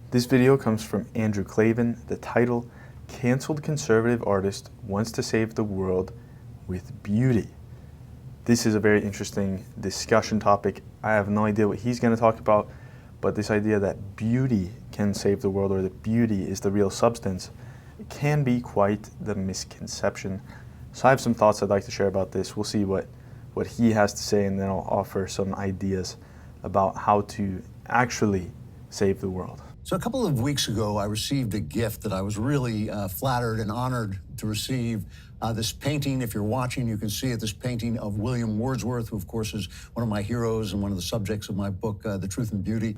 This video comes from Andrew Klavan. The title, Canceled Conservative Artist Wants to Save the World with Beauty. This is a very interesting discussion topic. I have no idea what he's going to talk about, but this idea that beauty can save the world, or that beauty is the real substance, it can be quite the misconception. So I have some thoughts I'd like to share about this. We'll see what he has to say, and then I'll offer some ideas about how to actually save the world. So a couple of weeks ago, I received a gift that I was really flattered and honored to receive. This painting, if you're watching, you can see it, this painting of William Wordsworth, who of course is one of my heroes and one of the subjects of my book, The Truth and Beauty.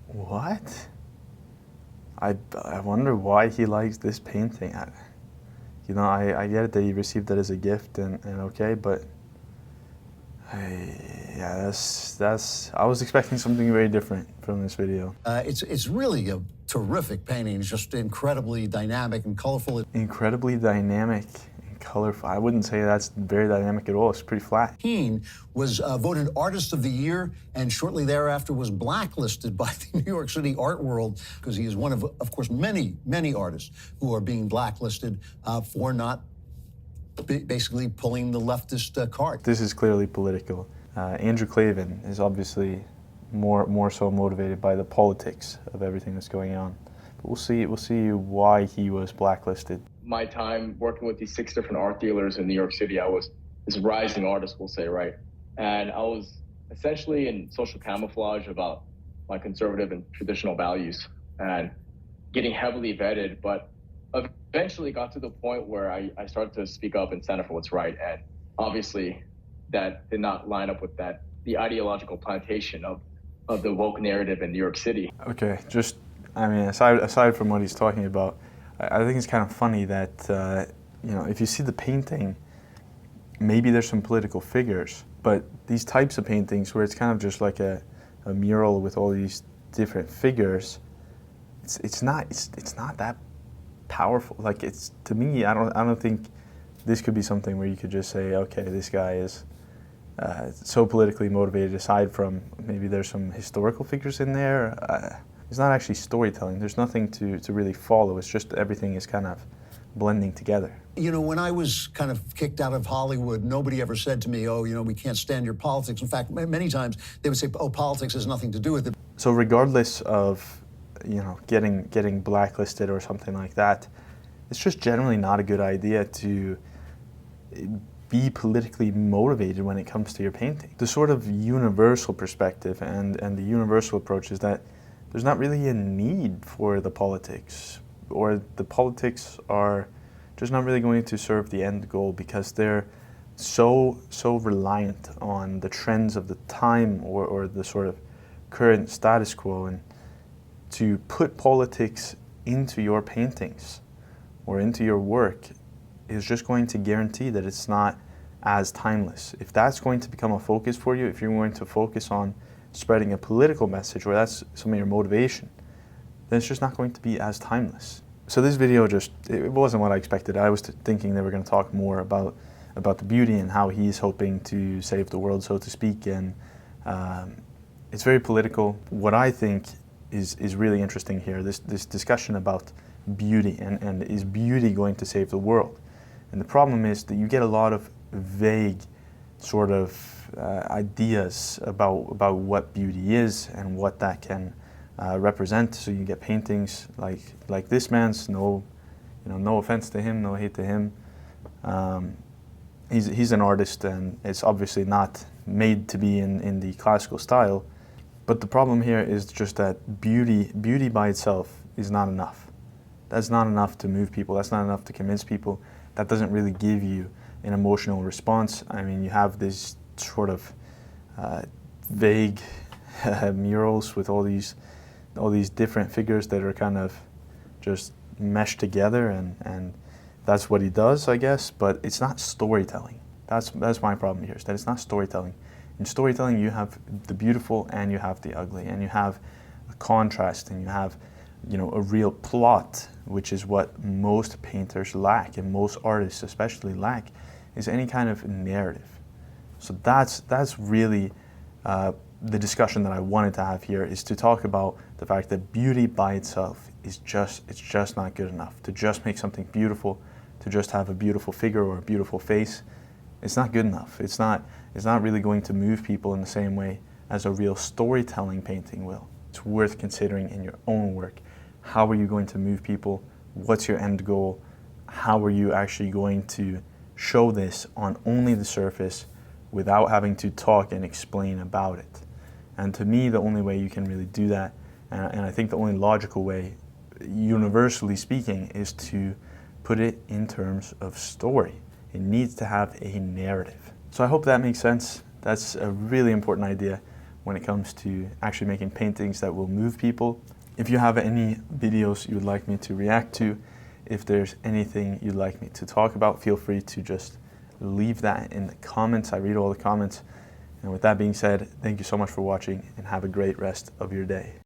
What? I wonder why he likes this painting. I get it that he received it as a gift and okay, but yeah, I was expecting something very different from this video. It's really a terrific painting. It's just incredibly dynamic and colorful. Incredibly dynamic and colorful. I wouldn't say that's very dynamic at all. It's pretty flat. He was voted Artist of the Year, and shortly thereafter was blacklisted by the New York City art world, because he is one of course, many artists who are being blacklisted for not basically pulling the leftist card. This is clearly political. Andrew Klavan is obviously more so motivated by the politics of everything that's going on. But we'll see why he was blacklisted. My time working with these 6 different art dealers in New York City, I was this rising artist, we'll say, right? And I was essentially in social camouflage about my conservative and traditional values and getting heavily vetted, but eventually got to the point where I started to speak up and stand up for what's right. And obviously that did not line up with the ideological plantation of the woke narrative in New York City. Okay, aside from what he's talking about, I think it's kind of funny that, if you see the painting, maybe there's some political figures, but these types of paintings where it's kind of just like a mural with all these different figures, it's not that powerful. Like, it's, to me, I don't think this could be something where you could just say, okay, this guy is so politically motivated. Aside from maybe there's some historical figures in there, it's not actually storytelling. There's nothing to really follow. It's just everything is kind of blending together. You know, when I was kind of kicked out of Hollywood, nobody ever said to me, oh, we can't stand your politics. In fact, many times they would say, oh, politics has nothing to do with it. So regardless of getting blacklisted or something like that, it's just generally not a good idea to be politically motivated when it comes to your painting. The sort of universal perspective and the universal approach is that there's not really a need for the politics, or the politics are just not really going to serve the end goal, because they're so reliant on the trends of the time or the sort of current status quo. And to put politics into your paintings or into your work is just going to guarantee that it's not as timeless. If that's going to become a focus for you, if you're going to focus on spreading a political message, or that's some of your motivation, then it's just not going to be as timeless. So this video it wasn't what I expected. I was thinking they were going to talk more about the beauty and how he's hoping to save the world, so to speak, and it's very political. What I think is really interesting here, this discussion about beauty and is beauty going to save the world? And the problem is that you get a lot of vague sort of ideas about what beauty is and what that can represent. So you get paintings like this man's, no offense to him, no hate to him. He's an artist, and it's obviously not made to be in the classical style. But the problem here is just that beauty by itself is not enough. That's not enough to move people. That's not enough to convince people. That doesn't really give you an emotional response. I mean, you have these sort of vague murals with all these different figures that are kind of just meshed together, and that's what he does, I guess. But it's not storytelling. That's my problem here, is that it's not storytelling. In storytelling, you have the beautiful and you have the ugly, and you have a contrast, and you have a real plot, which is what most painters lack, and most artists especially lack, is any kind of narrative. So that's really the discussion that I wanted to have here is to talk about the fact that beauty by itself is just not good enough. To just make something beautiful, to just have a beautiful figure or a beautiful face, it's not good enough. It's not really going to move people in the same way as a real storytelling painting will. It's worth considering in your own work. How are you going to move people? What's your end goal? How are you actually going to show this on only the surface without having to talk and explain about it? And to me, the only way you can really do that, and I think the only logical way, universally speaking, is to put it in terms of story. It needs to have a narrative. So I hope that makes sense. That's a really important idea when it comes to actually making paintings that will move people. If you have any videos you would like me to react to, if there's anything you'd like me to talk about, feel free to just leave that in the comments. I read all the comments. And with that being said, thank you so much for watching and have a great rest of your day.